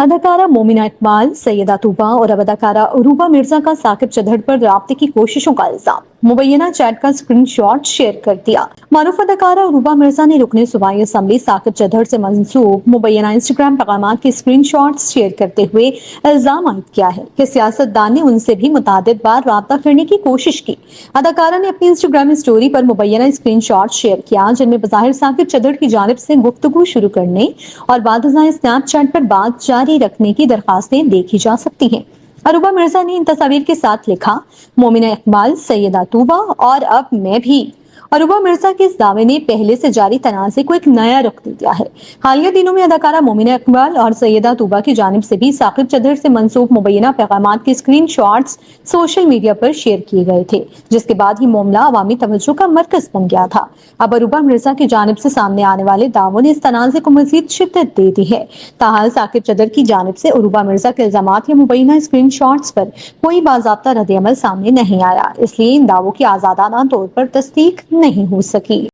अदाकारा मोमिना इकबाल, सैयदा तूबा और अब अदाकारा अरूबा मिर्जा का साकिब चौधरी पर राब्ते की कोशिशों का इल्जाम। मुबैना चैट का स्क्रीनशॉट शेयर कर दिया। मारूफ अदाकारा अरूबा मिर्जा ने रुकने सूबाई असम्बली साकिब चौधरी से मंसूब मुबैना इंस्टाग्राम पैगाम के स्क्रीनशॉट शेयर करते हुए इल्जाम आयद किया है कि सियासतदान ने उनसे भी मुतादिद बार राब्ता करने की कोशिश की। अदाकारा ने अपनी इंस्टाग्राम स्टोरी पर मुबैना स्क्रीनशॉट शेयर किया जिनमें बज़ाहिर साकिब चौधरी की जानिब से गुफ्तगू शुरू करने और बाद स्नैपचैट पर बात जारी रखने की दरखास्तें देखी जा सकती हैं। अरूबा मिर्जा ने इन तस्वीर के साथ लिखा, मोमिना इकबाल, सैयदा तूबा और अब मैं भी। अरूबा मिर्जा के इस दावे ने पहले से जारी तनाज़े को एक नया रुख दे दिया है। हालिया दिनों में अदाकारा मोमिना इकबाल और सैयदा तूबा की जानिब से भी साकिब चौधरी से मंसूब मुबैना पैगाम के स्क्रीनशॉट्स सोशल मीडिया पर शेयर किए गए थे, जिसके बाद ही मामला अवामी तवज्जो का मरकज बन गया था। अब अरूबा मिर्जा की जानिब से सामने आने वाले दावों ने इस तनाज़े को मजीद शिद्दत दे दी है। ताहाल साकिब चौधरी की जानिब से अरूबा मिर्जा के इल्जामात या मुबैना स्क्रीनशॉट्स पर कोई बाज़ाब्ता रद्द-ए-अमल सामने नहीं आया, इसलिए इन दावों की आज़ादाना तौर पर तस्दीक नहीं हो सकी।